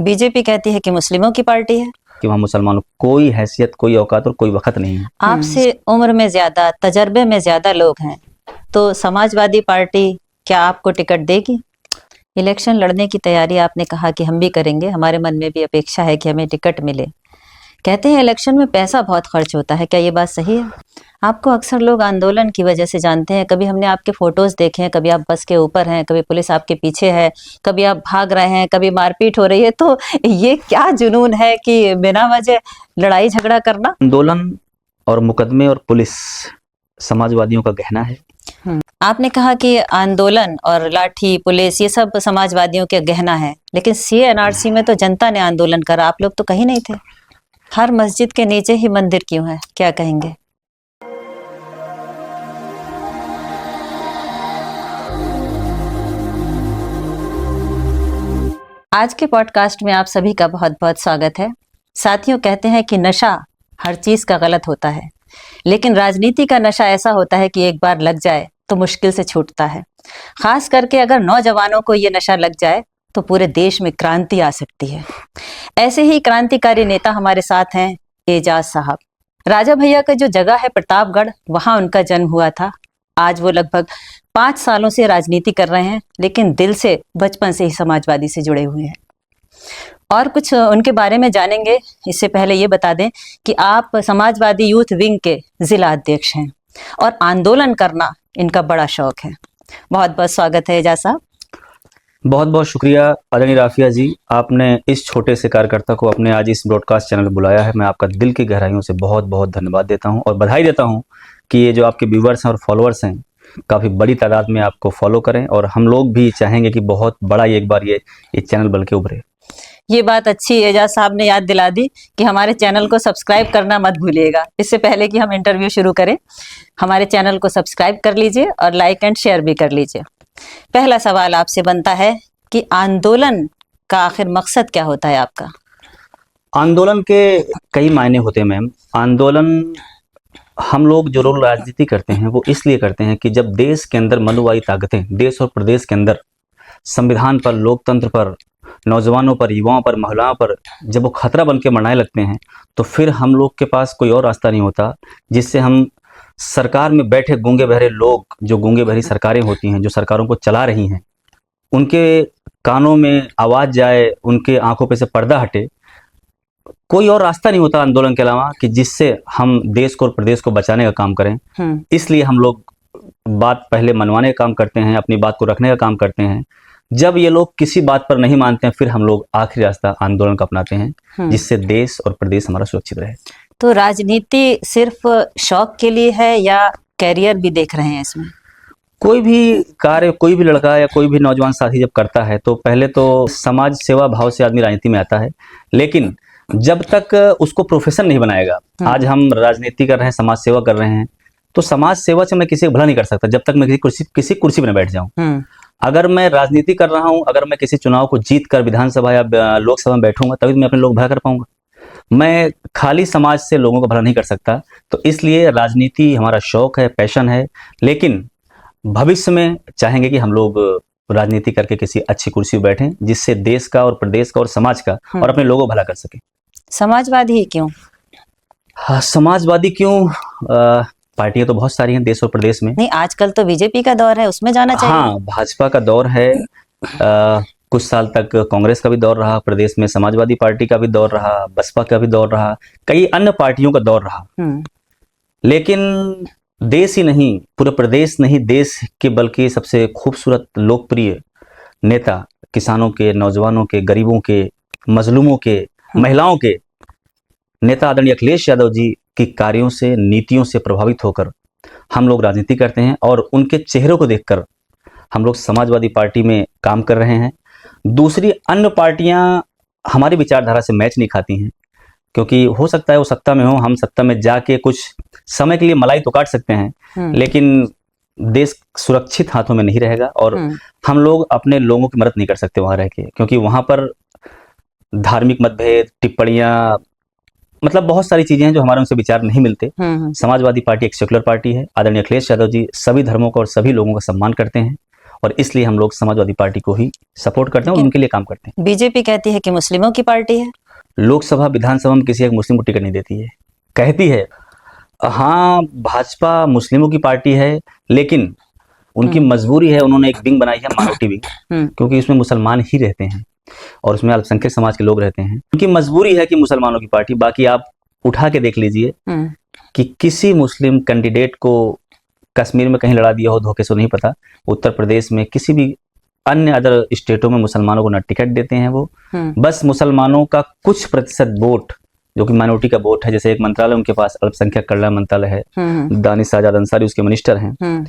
BJP कहती है कि मुस्लिमों की पार्टी है, कि वहाँ मुसलमानों कोई हैसियत, कोई औकात और कोई वक्त नहीं है। आपसे उम्र में ज्यादा, तजर्बे में ज्यादा लोग हैं, तो समाजवादी पार्टी क्या आपको टिकट देगी? इलेक्शन लड़ने की तैयारी आपने कहा कि हम भी करेंगे, हमारे मन में भी अपेक्षा है कि हमें टिकट मिले। कहते हैं इलेक्शन में पैसा बहुत खर्च होता है, क्या ये बात सही है? आपको अक्सर लोग आंदोलन की वजह से जानते हैं। कभी हमने आपके फोटोज देखे हैं, कभी आप बस के ऊपर हैं, कभी पुलिस आपके पीछे है, कभी आप भाग रहे हैं, कभी मारपीट हो रही है। तो ये क्या जुनून है कि बिना वजह लड़ाई झगड़ा करना? आंदोलन और मुकदमे और पुलिस समाजवादियों का गहना है। आपने कहा कि आंदोलन और लाठी पुलिस ये सब समाजवादियों के गहना है, लेकिन CA-NRC में तो जनता ने आंदोलन करा, आप लोग तो कहीं नहीं थे। हर मस्जिद के नीचे ही मंदिर क्यों है, क्या कहेंगे? आज के पॉडकास्ट में आप सभी का बहुत बहुत स्वागत है। साथियों, कहते हैं कि नशा हर चीज का गलत होता है, लेकिन राजनीति का नशा ऐसा होता है कि एक बार लग जाए तो मुश्किल से छूटता है। खास करके अगर नौजवानों को ये नशा लग जाए तो पूरे देश में क्रांति आ सकती है। ऐसे ही क्रांतिकारी नेता हमारे साथ हैं एजाज साहब। राजा भैया का जो जगह है प्रतापगढ़, वहां उनका जन्म हुआ था। आज वो लगभग 5 सालों से राजनीति कर रहे हैं, लेकिन दिल से बचपन से ही समाजवादी से जुड़े हुए हैं। और कुछ उनके बारे में जानेंगे। इससे पहले ये बता दें कि आप समाजवादी यूथ विंग के जिला अध्यक्ष हैं और आंदोलन करना इनका बड़ा शौक है। बहुत बहुत स्वागत है एजाज साहब। बहुत बहुत शुक्रिया आदरणीय राफिया जी, आपने इस छोटे से कार्यकर्ता को अपने आज इस ब्रॉडकास्ट चैनल पर बुलाया है। मैं आपका दिल की गहराइयों से बहुत बहुत धन्यवाद देता हूं और बधाई देता हूं कि ये जो आपके व्यूवर्स हैं और फॉलोअर्स हैं, काफ़ी बड़ी तादाद में आपको फॉलो करें और हम लोग भी चाहेंगे कि बहुत बड़ा एक बार ये चैनल बन के उभरे। ये बात अच्छी एजाज साहब ने याद दिला दी कि हमारे चैनल को सब्सक्राइब करना मत भूलिएगा। इससे पहले कि हम इंटरव्यू शुरू करें, हमारे चैनल को सब्सक्राइब कर लीजिए और लाइक एंड शेयर भी कर लीजिए। पहला सवाल आपसे बनता है कि आंदोलन का आखिर मकसद क्या होता है आपका? आंदोलन के कई मायने होते हैं मैम। आंदोलन हम लोग जो लोग राजनीति करते हैं वो इसलिए करते हैं कि जब देश के अंदर मनुवादी ताकतें, देश और प्रदेश के अंदर संविधान पर, लोकतंत्र पर, नौजवानों पर, युवाओं पर, महिलाओं पर जब वो खतरा बन के मरने लगते हैं, तो फिर हम लोग के पास कोई और रास्ता नहीं होता जिससे हम सरकार में बैठे गूंगे बहरे लोग, जो गूंगे बहरी सरकारें होती हैं, जो सरकारों को चला रही हैं, उनके कानों में आवाज़ जाए, उनके आंखों पे से पर्दा हटे। कोई और रास्ता नहीं होता आंदोलन के अलावा कि जिससे हम देश को और प्रदेश को बचाने का काम करें। इसलिए हम लोग बात पहले मनवाने का काम करते हैं, अपनी बात को रखने का काम करते हैं। जब ये लोग किसी बात पर नहीं मानते हैं, फिर हम लोग आखिरी रास्ता आंदोलन का अपनाते हैं, जिससे देश और प्रदेश हमारा सुरक्षित रहे। तो राजनीति सिर्फ शौक के लिए है या कैरियर भी देख रहे हैं इसमें? कोई भी कार्य, कोई भी लड़का या कोई भी नौजवान साथी जब करता है तो पहले तो समाज सेवा भाव से आदमी राजनीति में आता है, लेकिन जब तक उसको प्रोफेशन नहीं बनाएगा। आज हम राजनीति कर रहे हैं, समाज सेवा कर रहे हैं, तो समाज सेवा से मैं किसी का भला नहीं कर सकता जब तक मैं किसी कुर्सी पर न बैठ जाऊं। अगर मैं राजनीति कर रहा हूं, अगर मैं किसी चुनाव को जीत कर विधानसभा या लोकसभा में बैठूंगा, तभी मैं अपने लोग भला कर पाऊंगा। मैं खाली समाज से लोगों को भला नहीं कर सकता। तो इसलिए राजनीति हमारा शौक है, पैशन है, लेकिन भविष्य में चाहेंगे कि हम लोग राजनीति करके किसी अच्छी कुर्सी पर बैठें, जिससे देश का और प्रदेश का और समाज का और अपने लोगों को भला कर सके। समाजवादी ही क्यों? हाँ, समाजवादी क्यों? पार्टियां तो बहुत सारी हैं देश और प्रदेश में। नहीं, आजकल तो बीजेपी का दौर है, उसमें जाना चाहिए। हाँ, भाजपा का दौर है। कुछ साल तक कांग्रेस का भी दौर रहा, प्रदेश में समाजवादी पार्टी का भी दौर रहा, बसपा का भी दौर रहा, कई अन्य पार्टियों का दौर रहा। लेकिन देश ही नहीं, पूरे प्रदेश नहीं, देश के बल्कि सबसे खूबसूरत लोकप्रिय नेता, किसानों के, नौजवानों के, गरीबों के, मजलूमों के, महिलाओं के नेता आदरणीय अखिलेश यादव जी की कार्यों से, नीतियों से प्रभावित होकर हम लोग राजनीति करते हैं और उनके चेहरों को देखकर हम लोग समाजवादी पार्टी में काम कर रहे हैं। दूसरी अन्य पार्टियां हमारी विचारधारा से मैच नहीं खाती हैं, क्योंकि हो सकता है वो सत्ता में हो, हम सत्ता में जाके कुछ समय के लिए मलाई तो काट सकते हैं, लेकिन देश सुरक्षित हाथों में नहीं रहेगा और हम लोग अपने लोगों की मदद नहीं कर सकते वहां रह के, क्योंकि वहां पर धार्मिक मतभेद, टिप्पणियां, मतलब बहुत सारी चीजें हैं जो हमारे उनसे विचार नहीं मिलते। समाजवादी पार्टी एक सेक्युलर पार्टी है। आदरणीय अखिलेश यादव जी सभी धर्मों का और सभी लोगों का सम्मान करते हैं और इसलिए हम लोग समाजवादी पार्टी को ही सपोर्ट करते हैं और उनके लिए काम करते हैं। बीजेपी कहती है कि मुस्लिमों की पार्टी है। लोकसभा विधानसभा में किसी एक मुस्लिम को टिकट नहीं देती है, कहती है। हाँ, भाजपा मुस्लिमों की पार्टी है, लेकिन उनकी मजबूरी है, उन्होंने एक विंग बनाई है माइनॉरिटी विंग, क्योंकि इसमें मुसलमान ही रहते हैं और उसमें अल्पसंख्यक समाज के लोग रहते हैं। उनकी मजबूरी है कि मुसलमानों की पार्टी। बाकी आप उठा के देख लीजिए कि किसी मुस्लिम कैंडिडेट को कश्मीर में कहीं लड़ा दिया हो धोखे से, नहीं पता। उत्तर प्रदेश में किसी भी अन्य अदर स्टेटों में मुसलमानों को न टिकट देते हैं वो, बस मुसलमानों का कुछ प्रतिशत वोट जो कि माइनॉरिटी का वोट है, जैसे एक मंत्रालय उनके पास अल्पसंख्यक कल्याण मंत्रालय है, दानिश आजाद अंसारी उसके मिनिस्टर हैं,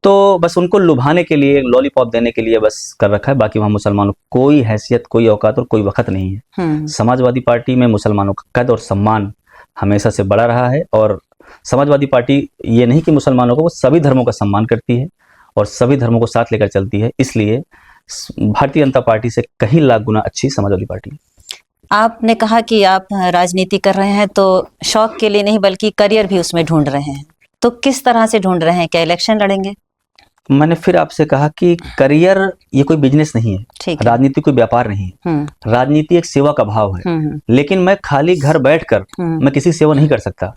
तो बस उनको लुभाने के लिए, लॉलीपॉप देने के लिए बस कर रखा है। बाकी वहाँ मुसलमानों को कोई हैसियत, कोई औकात और कोई वक्त नहीं है। समाजवादी पार्टी में मुसलमानों का कद और सम्मान हमेशा से बड़ा रहा है, और समाजवादी पार्टी ये नहीं कि मुसलमानों को, वो सभी धर्मों का सम्मान करती है और सभी धर्मों को साथ लेकर चलती है। इसलिए भारतीय जनता पार्टी से कहीं लाख गुना अच्छी समाजवादी पार्टी। आपने कहा कि आप राजनीति कर रहे हैं तो शौक के लिए नहीं बल्कि करियर भी उसमें ढूंढ रहे हैं, तो किस तरह से ढूंढ रहे हैं? क्या इलेक्शन लड़ेंगे? मैंने फिर आपसे कहा कि करियर ये कोई बिजनेस नहीं है, राजनीति कोई व्यापार नहीं है, राजनीति एक सेवा का भाव है। लेकिन मैं खाली घर बैठकर मैं किसी सेवा नहीं कर सकता।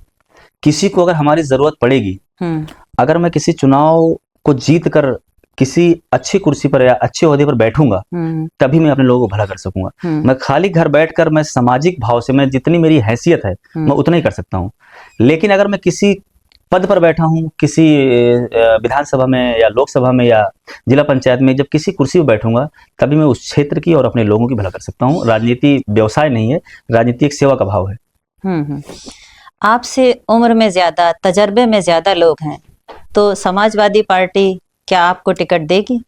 किसी को अगर हमारी जरूरत पड़ेगी, अगर मैं किसी चुनाव को जीत कर किसी अच्छी कुर्सी पर या अच्छे ओहदे पर बैठूंगा, तभी मैं अपने लोगों को भला कर सकूंगा। मैं खाली घर बैठकर मैं सामाजिक भाव से, मैं जितनी मेरी हैसियत है मैं उतना ही कर सकता हूँ। लेकिन अगर मैं किसी पद पर बैठा हूँ, किसी विधानसभा में या लोकसभा में या जिला पंचायत में, जब किसी कुर्सी पर बैठूंगा तभी मैं उस क्षेत्र की और अपने लोगों की भला कर सकता हूँ। राजनीति व्यवसाय नहीं है, राजनीति एक सेवा का भाव है। आपसे उम्र में ज्यादा, तजर्बे में ज्यादा लोग हैं, तो समाजवादी पार्टी क्या आपको टिकट देगी?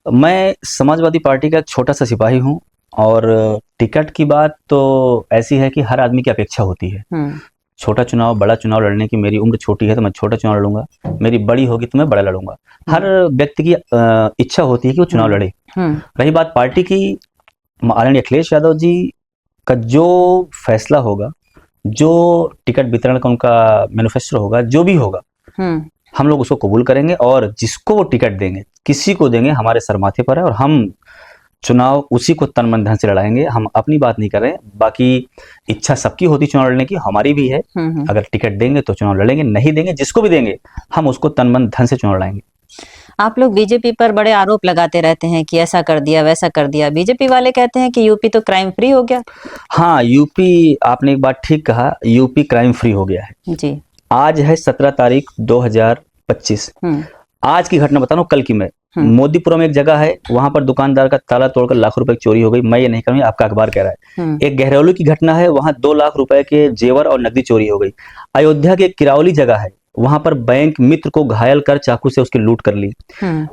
मैं समाजवादी पार्टी का एक छोटा सा सिपाही हूँ, और टिकट की बात तो ऐसी है कि हर आदमी की अपेक्षा होती है। छोटा चुनाव, बड़ा चुनाव लड़ने की मेरी उम्र छोटी है तो मैं छोटा चुनाव लड़ूंगा, मेरी बड़ी होगी तो मैं बड़ा लड़ूंगा। हर व्यक्ति की इच्छा होती है कि वो चुनाव लड़े। रही बात पार्टी की, आदरणीय अखिलेश यादव जी का जो फैसला होगा, जो टिकट वितरण का उनका मैनिफेस्टो होगा, जो भी होगा, हम लोग उसको कबूल करेंगे, और जिसको वो टिकट देंगे, किसी को देंगे, हमारे सर माथे पर है, और हम चुनाव उसी को तन मन धन से लड़ाएंगे। हम अपनी बात नहीं कर रहे हैं। बाकी इच्छा सबकी होती चुनाव लड़ने की, हमारी भी है। अगर टिकट देंगे तो चुनाव लड़ेंगे, नहीं देंगे, जिसको भी देंगे हम उसको तन मन धन से चुनाव लड़ाएंगे। आप लोग बीजेपी पर बड़े आरोप लगाते रहते हैं कि ऐसा कर दिया, वैसा कर दिया। बीजेपी वाले कहते हैं कि यूपी तो क्राइम फ्री हो गया। हाँ, यूपी, आपने एक बात ठीक कहा, यूपी क्राइम फ्री हो गया है जी। आज है 17 तारीख 2025। आज की घटना बता रहा हूँ, कल की मैं, मोदीपुरम एक जगह है, वहां पर दुकानदार का ताला तोड़कर लाखों रुपए की चोरी हो गई। मैं ये नहीं करूंगी, आपका अखबार कह रहा है। एक गहरौली की घटना है, वहां 2 लाख रुपए के जेवर और नकदी चोरी हो गई। अयोध्या की एक किरावली जगह है, वहां पर बैंक मित्र को घायल कर चाकू से उसकी लूट कर ली।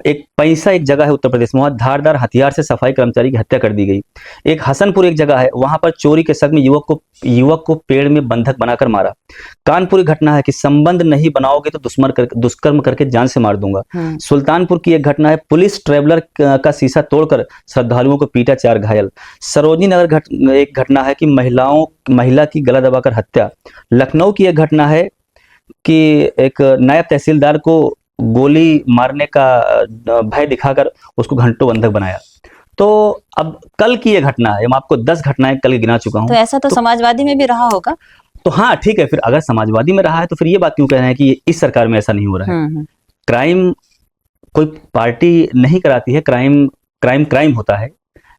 एक पैसा एक जगह है उत्तर प्रदेश में, वहां धारदार हथियार से सफाई कर्मचारी की हत्या कर दी गई। एक हसनपुर एक जगह है, वहां पर चोरी के शक में युवक को पेड़ में बंधक बनाकर मारा। कानपुर घटना है कि संबंध नहीं बनाओगे तो दुष्कर्म करके जान से मार दूंगा। सुल्तानपुर की एक घटना है, पुलिस ट्रेवलर का शीशा तोड़कर श्रद्धालुओं को पीटा, 4 घायल। सरोजनी नगर एक घटना है कि महिला की गला दबाकर हत्या। लखनऊ की एक घटना है कि एक नायब तहसीलदार को गोली मारने का भय दिखाकर उसको घंटों बंधक बनाया। तो अब कल की ये घटना है, मैं आपको 10 घटनाएं कल गिना चुका हूं। तो ऐसा तो समाजवादी में भी रहा होगा। तो हाँ ठीक है, फिर अगर समाजवादी में रहा है तो फिर ये बात क्यों कह रहे हैं कि इस सरकार में ऐसा नहीं हो रहा है। क्राइम कोई पार्टी नहीं कराती है, क्राइम होता है,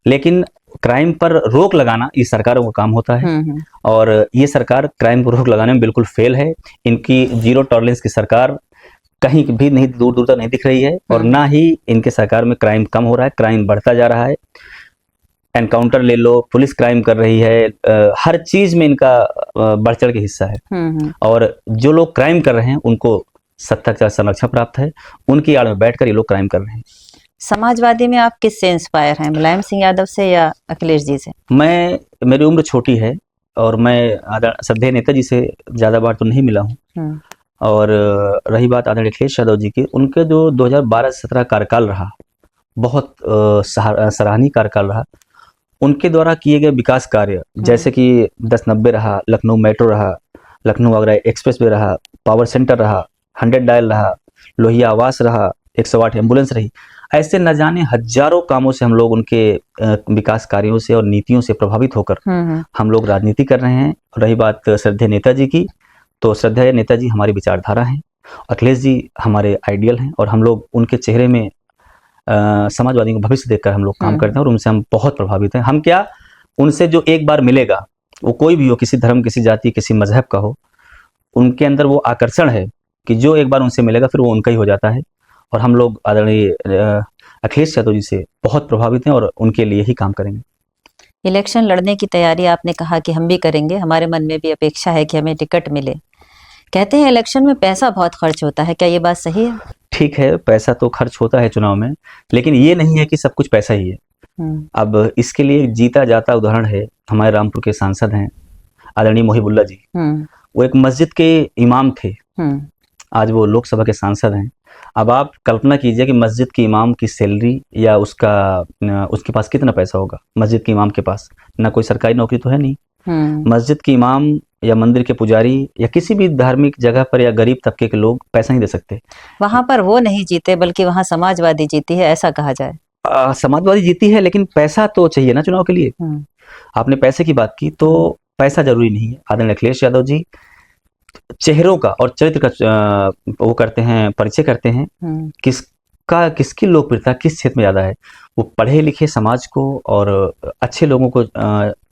लेकिन क्राइम पर रोक लगाना इस सरकारों का काम होता है। और ये सरकार क्राइम पर रोक लगाने में बिल्कुल फेल है। इनकी जीरो टॉलरेंस की सरकार कहीं भी नहीं, दूर दूर तक नहीं दिख रही है, और ना ही इनके सरकार में क्राइम कम हो रहा है, क्राइम बढ़ता जा रहा है। एनकाउंटर ले लो, पुलिस क्राइम कर रही है, हर चीज में इनका बढ़ चढ़ के हिस्सा है। और जो लोग क्राइम कर रहे हैं उनको सत्ता का संरक्षण प्राप्त है, उनकी आड़ में बैठकर ये लोग क्राइम कर रहे हैं। समाजवादी में आप किससे इंस्पायर हैं, मुलायम सिंह यादव से या अखिलेश जी से? मेरी उम्र छोटी है और मैं श्रद्धेय नेताजी से ज्यादा बार तो नहीं मिला हूँ। और रही बात आदरणीय अखिलेश यादव जी की, उनके जो 2012-17 कार्यकाल रहा, बहुत सराहनीय कार्यकाल रहा। उनके द्वारा किए गए विकास कार्य, जैसे कि 1090 रहा, लखनऊ मेट्रो रहा, लखनऊ आगरा एक्सप्रेस वे रहा, पावर सेंटर रहा, 100 डायल रहा, लोहिया आवास रहा, 108 एम्बुलेंस रही, ऐसे न जाने हजारों कामों से हम लोग उनके विकास कार्यों से और नीतियों से प्रभावित होकर हम लोग राजनीति कर रहे हैं। रही बात श्रद्धेय नेताजी की, तो श्रद्धेय नेताजी हमारी विचारधारा हैं, अखिलेश जी हमारे आइडियल हैं, और हम लोग उनके चेहरे में समाजवादियों का भविष्य देखकर हम लोग काम करते हैं और उनसे हम बहुत प्रभावित हैं। हम क्या, उनसे जो एक बार मिलेगा, वो कोई भी हो, किसी धर्म, किसी जाति, किसी मजहब का हो, उनके अंदर वो आकर्षण है कि जो एक बार उनसे मिलेगा फिर वो उनका ही हो जाता है। और हम लोग आदरणीय अखिलेश यादव जी से बहुत प्रभावित हैं और उनके लिए ही काम करेंगे। इलेक्शन लड़ने की तैयारी आपने कहा कि हम भी करेंगे, हमारे मन में भी अपेक्षा है कि हमें टिकट मिले। कहते हैं इलेक्शन में पैसा बहुत खर्च होता है, क्या ये बात सही है? ठीक है, पैसा तो खर्च होता है चुनाव में, लेकिन ये नहीं है कि सब कुछ पैसा ही है। अब इसके लिए जीता जाता उदाहरण है, हमारे रामपुर के सांसद हैं आदरणीय मोहिबुल्ला जी। वो एक मस्जिद के इमाम थे, आज वो लोकसभा के सांसद हैं। अब आप कल्पना कीजिए कि मस्जिद के इमाम की सैलरी या उसके पास कितना पैसा होगा। मस्जिद के इमाम के पास ना कोई सरकारी नौकरी तो है नहीं। मस्जिद के इमाम या मंदिर के पुजारी या किसी भी धार्मिक जगह पर या गरीब तबके के लोग पैसा नहीं दे सकते। वहां पर वो नहीं जीते, बल्कि वहां समाजवादी जीती है, ऐसा कहा जाए। समाजवादी जीती है, लेकिन पैसा तो चाहिए ना चुनाव के लिए। आपने पैसे की बात की, तो पैसा जरूरी नहीं है। आदरणीय अखिलेश यादव जी चेहरों का और चरित्र का वो करते हैं, परिचय करते हैं, किसकी लोकप्रियता किस क्षेत्र में ज्यादा है। वो पढ़े लिखे समाज को और अच्छे लोगों को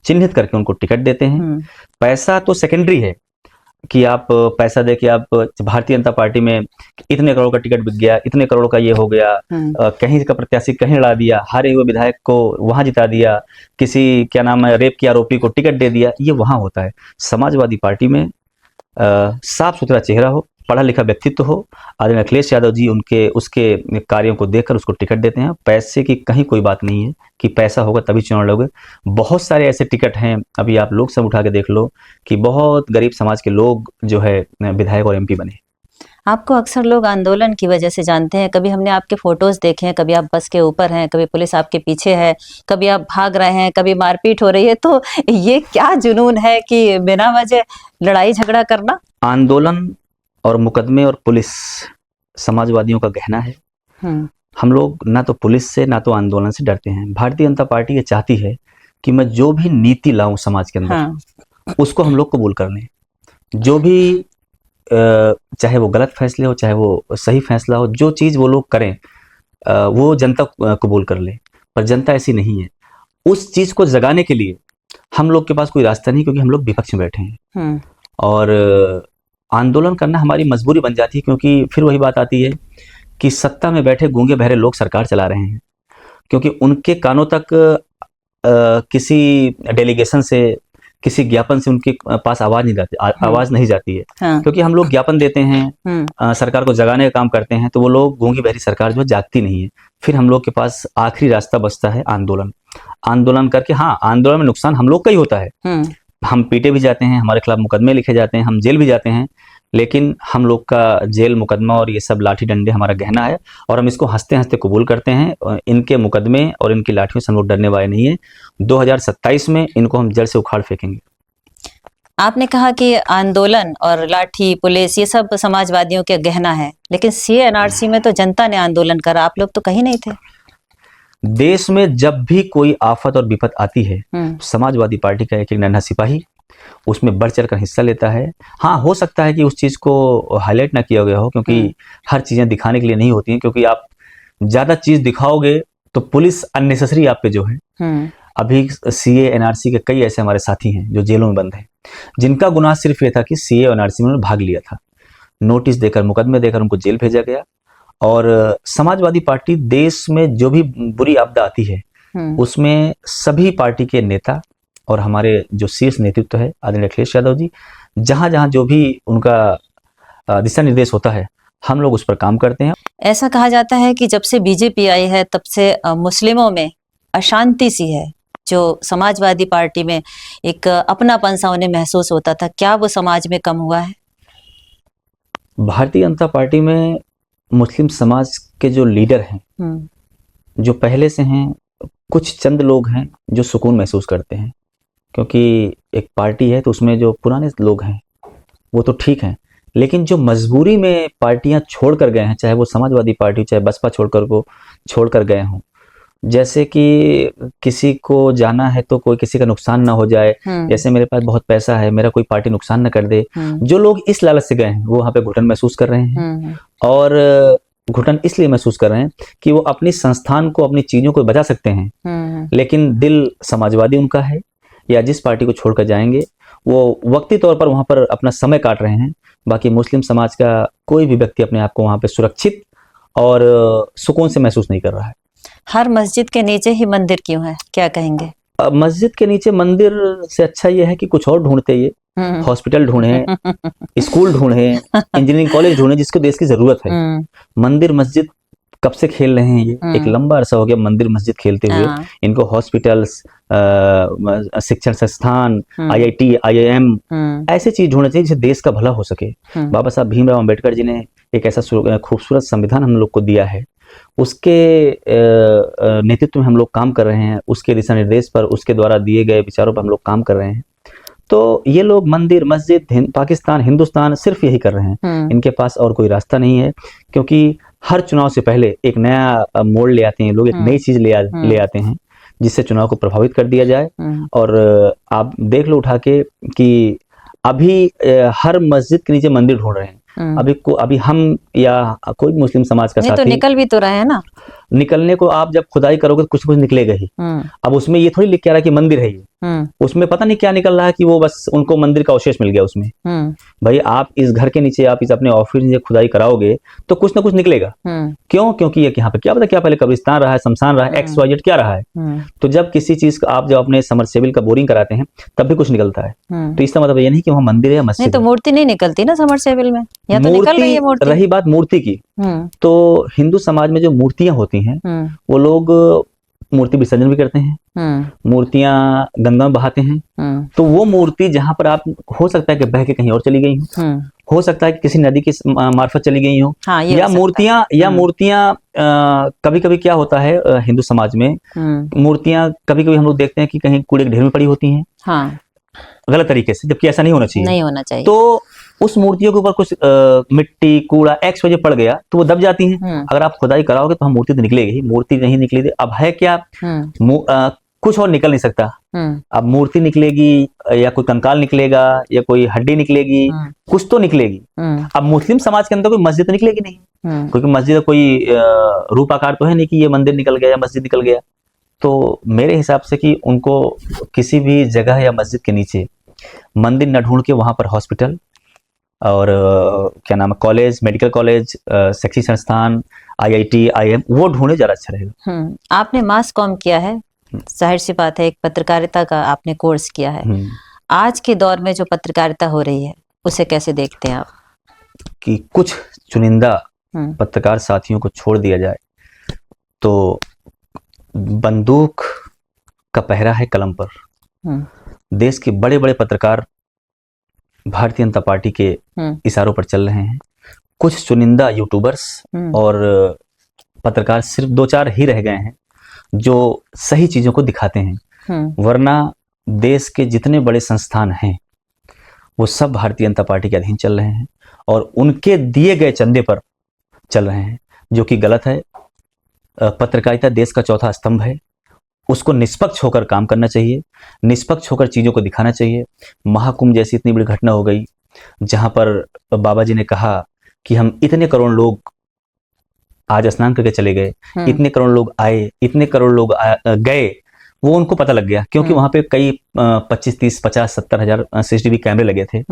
चिन्हित करके उनको टिकट देते हैं। पैसा तो सेकेंडरी है कि आप पैसा दे के आप भारतीय जनता पार्टी में इतने करोड़ का टिकट बिक गया, इतने करोड़ का ये हो गया, कहीं का प्रत्याशी कहीं लड़ा दिया, हारे हुए विधायक को वहां जिता दिया, किसी क्या नाम है रेप के आरोपी को टिकट दे दिया, ये वहां होता है। समाजवादी पार्टी में साफ सुथरा चेहरा हो, पढ़ा लिखा व्यक्तित्व हो। आदरणीय अखिलेश यादव जी उसके कार्यों को देखकर उसको टिकट देते हैं। पैसे की कहीं कोई बात नहीं है कि पैसा होगा तभी चुनाव लड़ोगे। बहुत सारे ऐसे टिकट हैं, अभी आप लोग सब उठा के देख लो कि बहुत गरीब समाज के लोग जो है विधायक और एमपी बने। आपको अक्सर लोग आंदोलन की वजह से जानते हैं। कभी हमने आपके फोटोज देखे हैं, कभी आप बस के ऊपर हैं, कभी पुलिस आपके पीछे है, कभी आप भाग रहे हैं, कभी मारपीट हो रही है। तो ये क्या जुनून है कि बिना वजह लड़ाई झगड़ा करना? आंदोलन और मुकदमे और पुलिस समाजवादियों का गहना है। हम लोग ना तो पुलिस से ना तो आंदोलन से डरते हैं। भारतीय जनता पार्टी ये चाहती है कि मैं जो भी नीति लाऊं समाज के अंदर, उसको हम लोग कबूल कर लें। जो भी चाहे वो गलत फैसले हो, चाहे वो सही फैसला हो, जो चीज वो लोग करें वो जनता कबूल कर ले। पर जनता ऐसी नहीं है। उस चीज को जगाने के लिए हम लोग के पास कोई रास्ता नहीं, क्योंकि हम लोग विपक्ष में बैठे हैं। और आंदोलन करना हमारी मजबूरी बन जाती है, क्योंकि फिर वही बात आती है कि सत्ता में बैठे गूंगे बहरे लोग सरकार चला रहे हैं, क्योंकि उनके कानों तक किसी डेलीगेशन से, किसी ज्ञापन से उनके पास आवाज नहीं जाती है। क्योंकि हम लोग ज्ञापन देते हैं, सरकार को जगाने का काम करते हैं, तो वो लोग गूंगी बहरी सरकार जो जागती नहीं है। फिर हम लोग के पास आखिरी रास्ता बचता है आंदोलन करके। हाँ, आंदोलन में नुकसान हम लोग का ही होता है। हम पीटे भी जाते हैं, हमारे खिलाफ मुकदमे लिखे जाते हैं, हम जेल भी जाते हैं, लेकिन हम लोग का जेल, मुकदमा और ये सब लाठी डंडे हमारा गहना है, और हम इसको हंसते हंसते कबूल करते हैं। इनके मुकदमे और इनकी लाठियों से हम लोग डरने वाले नहीं है। 2027 में इनको हम जड़ से उखाड़ फेंकेंगे। आपने कहा कि आंदोलन और लाठी, पुलिस, ये सब समाजवादियों के गहना है, लेकिन सीए एनआरसी में तो जनता ने आंदोलन करा, आप लोग तो कहीं नहीं थे। देश में जब भी कोई आफत और विपत आती है, समाजवादी पार्टी का एक नन्हा सिपाही उसमें बढ़ चढ़ कर हिस्सा लेता है। हाँ, हो सकता है कि उस चीज को हाईलाइट ना किया गया हो, क्योंकि हर चीजें दिखाने के लिए नहीं होती हैं, क्योंकि आप ज्यादा चीज दिखाओगे तो पुलिस अननेसेसरी आप पे जो है। अभी सीए एनआरसी के कई ऐसे हमारे साथी हैं जो जेलों में बंद हैं, जिनका गुनाह सिर्फ ये था कि सीए एनआरसी में उन्होंने भाग लिया था। नोटिस देकर, मुकदमे देकर उनको जेल भेजा गया। और समाजवादी पार्टी देश में जो भी बुरी आपदा आती है, उसमें सभी पार्टी के नेता और हमारे जो शीर्ष नेतृत्व है आदरणीय अखिलेश यादव जी, जहां जहां जो भी उनका दिशा निर्देश होता है, हम लोग उस पर काम करते हैं। ऐसा कहा जाता है कि जब से बीजेपी आई है तब से मुस्लिमों में अशांति सी है, जो समाजवादी पार्टी में एक अपनापन सा उन्हें महसूस होता था, क्या वो समाज में कम हुआ है? भारतीय जनता पार्टी में मुस्लिम समाज के जो लीडर हैं, जो पहले से हैं, कुछ चंद लोग हैं जो सुकून महसूस करते हैं, क्योंकि एक पार्टी है तो उसमें जो पुराने लोग हैं वो तो ठीक हैं, लेकिन जो मजबूरी में पार्टियां छोड़ कर गए हैं, चाहे वो समाजवादी पार्टी चाहे बसपा छोड़ कर गए हों, जैसे कि किसी को जाना है तो कोई किसी का नुकसान ना हो जाए, जैसे मेरे पास बहुत पैसा है, मेरा कोई पार्टी नुकसान ना कर दे, जो लोग इस लालच से गए हैं वो वहां पे घुटन महसूस कर रहे हैं। और घुटन इसलिए महसूस कर रहे हैं कि वो अपनी संस्थान को, अपनी चीजों को बचा सकते हैं, लेकिन दिल समाजवादी उनका है, या जिस पार्टी को छोड़कर जाएंगे वो वक्ती तौर पर वहां पर अपना समय काट रहे हैं। बाकी मुस्लिम समाज का कोई भी व्यक्ति अपने आप को वहां पे सुरक्षित और सुकून से महसूस नहीं कर रहा है। हर मस्जिद के नीचे ही मंदिर क्यों है, क्या कहेंगे? मस्जिद के नीचे मंदिर से अच्छा ये है कि कुछ और ढूंढते, ये हॉस्पिटल ढूंढे, स्कूल ढूंढे, इंजीनियरिंग कॉलेज ढूंढे, जिसको देश की जरूरत है। मंदिर मस्जिद कब से खेल रहे हैं, ये एक लंबा अरसा हो गया मंदिर मस्जिद खेलते हुए। इनको हॉस्पिटल्स, शिक्षण संस्थान, IIT, IIM ऐसे चीज ढूंढना चाहिए जिससे देश का भला हो सके। बाबा साहब भीमराव अंबेडकर जी ने एक ऐसा खूबसूरत संविधान हम लोग को दिया है, उसके नेतृत्व में हम लोग काम कर रहे हैं, उसके दिशा निर्देश पर, उसके द्वारा दिए गए विचारों पर हम लोग काम कर रहे हैं। तो ये लोग मंदिर मस्जिद, पाकिस्तान, हिंदुस्तान सिर्फ यही कर रहे हैं, इनके पास और कोई रास्ता नहीं है। क्योंकि हर चुनाव से पहले एक नया मोड़ ले आते हैं लोग, एक नई चीज ले आते हैं जिससे चुनाव को प्रभावित कर दिया जाए। और आप देख लो उठा के कि अभी हर मस्जिद के नीचे मंदिर ढूंढ रहे हैं। अभी हम या कोई मुस्लिम समाज का साथी तो निकल भी तो रहे हैं ना। निकलने को आप जब खुदाई करोगे तो कुछ निकलेगा ही। अब उसमें ये थोड़ी लिख के आ रहा है कि मंदिर है ये, उसमें पता नहीं क्या निकल रहा है कि वो बस उनको मंदिर का अवशेष मिल गया उसमें। भाई आप इस घर के नीचे, आप इस अपने ऑफिस में खुदाई कराओगे तो कुछ ना कुछ निकलेगा। क्यों? क्योंकि ये यहाँ पे क्या पता क्या पहले कब्रिस्तान रहा है, शमशान रहा है, XYZ क्या रहा है। तो जब किसी चीज का आप जब अपने समरसेबिल का बोरिंग कराते हैं तब भी कुछ निकलता है। तो इसका मतलब ये नहीं कि वहाँ मंदिर है या मस्जिद। तो मूर्ति नहीं निकलती ना समरसेबिल में, या तो निकल रही है मूर्ति। रही बात मूर्ति की, तो हिंदू समाज में जो मूर्तियां होती हैं वो लोग मूर्ति विसर्जन भी करते हैं, मूर्तियां गंगा में बहाते हैं। तो वो मूर्ति जहां पर आप, हो सकता है कि बह के कहीं और चली गई हो सकता है कि किसी नदी के मार्फत चली गई हो, या मूर्तियां कभी कभी क्या होता है हिंदू समाज में, मूर्तियां कभी कभी हम लोग देखते हैं कि कहीं कूड़े के ढेर में पड़ी होती हैं गलत तरीके से, जबकि ऐसा नहीं होना चाहिए। तो उस मूर्तियों के ऊपर कुछ मिट्टी, कूड़ा, XYZ पड़ गया तो वो दब जाती हैं। अगर आप खुदाई कराओगे तो हम मूर्ति तो निकलेगी ही, मूर्ति नहीं निकली थी। अब है क्या, कुछ और निकल नहीं सकता। अब मूर्ति निकलेगी या कोई कंकाल निकलेगा या कोई हड्डी निकलेगी, कुछ तो निकलेगी। अब मुस्लिम समाज के अंदर कोई मस्जिद तो निकलेगी नहीं, क्योंकि मस्जिद कोई रूप आकार तो है नहीं कि ये मंदिर निकल गया या मस्जिद निकल गया। तो मेरे हिसाब से कि उनको किसी भी जगह या मस्जिद के नीचे मंदिर न ढूंढ के वहां पर हॉस्पिटल और क्या नाम है, कॉलेज, मेडिकल कॉलेज, शैक्षिक संस्थान, IIT, IIM वो ढूंढे ज्यादा अच्छा रहेगा। आपने मास कॉम किया है, जाहिर सी बात है एक पत्रकारिता का आपने कोर्स किया है। आज के दौर में जो पत्रकारिता हो रही है उसे कैसे देखते हैं आप? कि कुछ चुनिंदा पत्रकार साथियों को छोड़ दिया जाए तो बंदूक का पहरा है कलम पर। देश के बड़े बड़े पत्रकार भारतीय जनता पार्टी के इशारों पर चल रहे हैं। कुछ चुनिंदा यूट्यूबर्स और पत्रकार सिर्फ 2-4 ही रह गए हैं जो सही चीजों को दिखाते हैं, वरना देश के जितने बड़े संस्थान हैं वो सब भारतीय जनता पार्टी के अधीन चल रहे हैं और उनके दिए गए चंदे पर चल रहे हैं, जो कि गलत है। पत्रकारिता देश का चौथा स्तंभ है, उसको निष्पक्ष होकर काम करना चाहिए, निष्पक्ष होकर चीजों को दिखाना चाहिए। महाकुंभ जैसी इतनी बड़ी घटना हो गई जहां पर बाबा जी ने कहा कि हम इतने करोड़ लोग आज स्नान करके चले गए, इतने करोड़ लोग आए, इतने करोड़ लोग गए, वो उनको पता लग गया क्योंकि वहां पे कई 25, 30, 50, 70 हजार CCTV कैमरे लगे थे।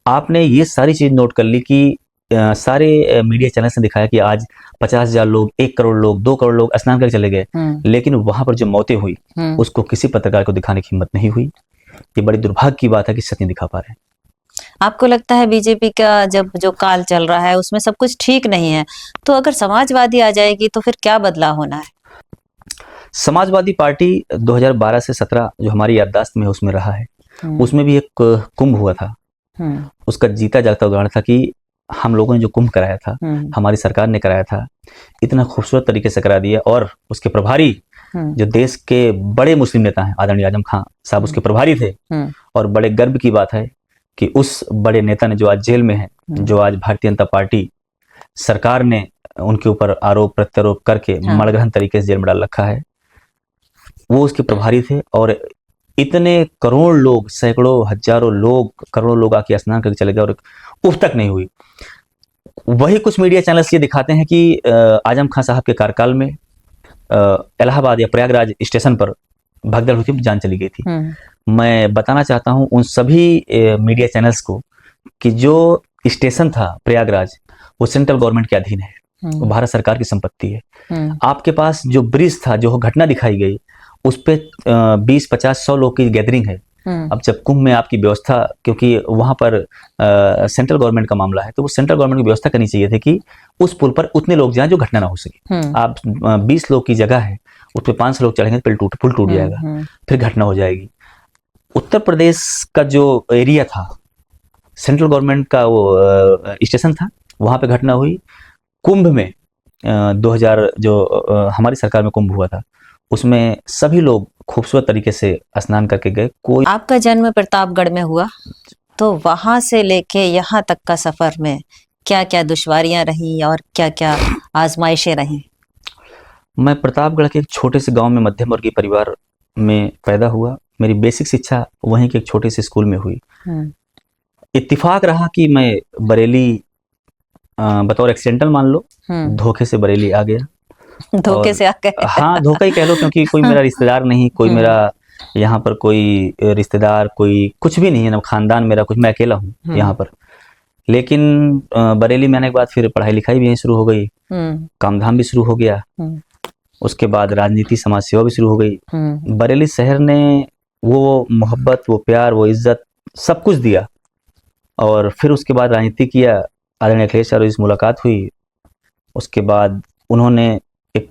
आपने ये सारी चीज नोट कर ली कि सारे मीडिया चैनल ने दिखाया कि आज 50,000 लोग, 1 करोड़ लोग, 2 करोड़ लोग स्नान करके चले गए, लेकिन वहां पर जो मौतें हुई उसको किसी पत्रकार को दिखाने की हिम्मत नहीं हुई। ये बड़ी दुर्भाग्य की बात है कि सच नहीं दिखा पा रहे हैं। आपको लगता है बीजेपी का जब जो काल चल रहा है उसमें सब कुछ ठीक नहीं है, तो अगर समाजवादी आ जाएगी तो फिर क्या बदलाव होना है? समाजवादी पार्टी 2012 से 17 जो हमारी याददाश्त में उसमें रहा है, उसमें भी एक कुंभ हुआ था। उसका जीता जागता उदाहरण था कि हम लोगों ने जो कुंभ कराया था, हमारी सरकार ने कराया था, इतना खूबसूरत तरीके से करा दिया। और उसके प्रभारी जो देश के बड़े मुस्लिम नेता हैं, आदरणीय आजम खान साहब उसके प्रभारी थे। और बड़े गर्व की बात है कि उस बड़े नेता ने जो आज जेल में है, जो आज भारतीय जनता पार्टी सरकार ने उनके ऊपर आरोप प्रत्यारोप करके मणग्रहण तरीके से जेल में डाल रखा है, वो उसके प्रभारी थे। और इतने करोड़ लोग, सैकड़ों हजारों लोग, करोड़ों लोग आके स्नान करके चले गए और उफ तक नहीं हुई। वही कुछ मीडिया चैनल्स ये दिखाते हैं कि आजम खान साहब के कार्यकाल में इलाहाबाद या प्रयागराज स्टेशन पर भगदड़ हुई थी, जान चली गई थी। मैं बताना चाहता हूं उन सभी मीडिया चैनल्स को कि जो स्टेशन था प्रयागराज, वो सेंट्रल गवर्नमेंट के अधीन है, वो भारत सरकार की संपत्ति है। आपके पास जो ब्रिज था, जो घटना दिखाई गई, उस पे 20, 50, 100 लोग की गैदरिंग है। अब जब कुंभ में आपकी व्यवस्था, क्योंकि वहां पर सेंट्रल गवर्नमेंट का मामला है, तो वो सेंट्रल गवर्नमेंट की व्यवस्था करनी चाहिए थी कि उस पुल पर उतने लोग जाएं जो घटना ना हो सके। आप 20 लोग की जगह है, उस पर 500 लोग चढ़ेंगे तो पुल टूट जाएगा, फिर घटना हो जाएगी। उत्तर प्रदेश का जो एरिया था, सेंट्रल गवर्नमेंट का वो स्टेशन था, वहां पे घटना हुई। कुंभ में 2000 जो हमारी सरकार में कुंभ हुआ था, उसमें सभी लोग खूबसूरत तरीके से स्नान करके गए। कोई आपका जन्म प्रतापगढ़ में हुआ, तो वहां से लेके यहाँ तक का सफर में क्या क्या दुश्वारियां रही और क्या क्या आजमाइशें रही? मैं प्रतापगढ़ के एक छोटे से गांव में मध्यम वर्गीय परिवार में पैदा हुआ। मेरी बेसिक शिक्षा वहीं के एक छोटे से स्कूल में हुई। इत्तेफाक रहा कि मैं बरेली बतौर एक्सीडेंटल मान लो, धोखे से बरेली आ गया। धोखे से आ गए? हाँ, धोखा ही कह लो, क्योंकि कोई मेरा रिश्तेदार नहीं, कोई मेरा यहाँ पर कोई रिश्तेदार, कोई कुछ भी नहीं है ना, खानदान मेरा कुछ, मैं अकेला हूँ यहाँ पर। लेकिन बरेली में आने के बाद फिर पढ़ाई लिखाई भी यहीं शुरू हो गई, काम धाम भी शुरू हो गया, उसके बाद राजनीति समाज सेवा भी शुरू हो गई। बरेली शहर ने वो मोहब्बत, वो प्यार, वो इज्जत सब कुछ दिया। और फिर उसके बाद राजनीति किया, आदरणीय अखिलेश यादव से मुलाकात हुई। उसके बाद उन्होंने एक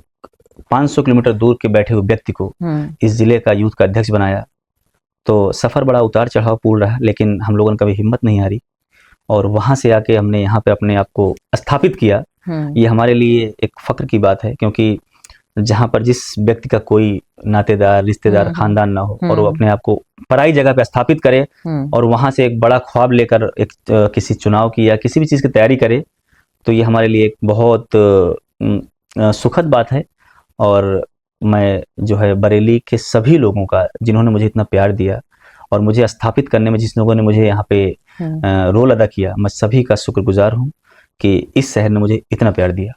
500 किलोमीटर दूर के बैठे हुए व्यक्ति को इस जिले का यूथ का अध्यक्ष बनाया। तो सफर बड़ा उतार चढ़ाव पूर्ण रहा, लेकिन हम लोगों ने कभी हिम्मत नहीं हारी और वहां से आके हमने यहाँ पे अपने आप को स्थापित किया। ये हमारे लिए एक फक्र की बात है, क्योंकि जहाँ पर जिस व्यक्ति का कोई नातेदार, रिश्तेदार, खानदान ना हो और वो अपने आप को पराई जगह पे स्थापित करे और वहां से एक बड़ा ख्वाब लेकर एक किसी चुनाव की या किसी भी चीज की तैयारी करे, तो ये हमारे लिए एक बहुत सुखद बात है। और मैं जो है बरेली के सभी लोगों का, जिन्होंने मुझे इतना प्यार दिया और मुझे स्थापित करने में जिस लोगों ने मुझे यहाँ पे रोल अदा किया, मैं सभी का शुक्रगुजार हूँ कि इस शहर ने मुझे इतना प्यार दिया।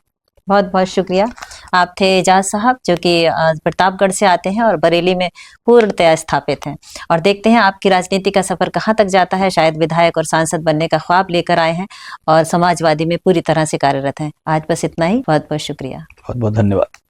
बहुत बहुत शुक्रिया। आप थे एजाज साहब, जो कि प्रतापगढ़ से आते हैं और बरेली में पूर्णतया स्थापित हैं, और देखते हैं आपकी राजनीति का सफर कहाँ तक जाता है। शायद विधायक और सांसद बनने का ख्वाब लेकर आए हैं और समाजवादी में पूरी तरह से कार्यरत हैं। आज बस इतना ही। बहुत बहुत शुक्रिया। बहुत बहुत धन्यवाद।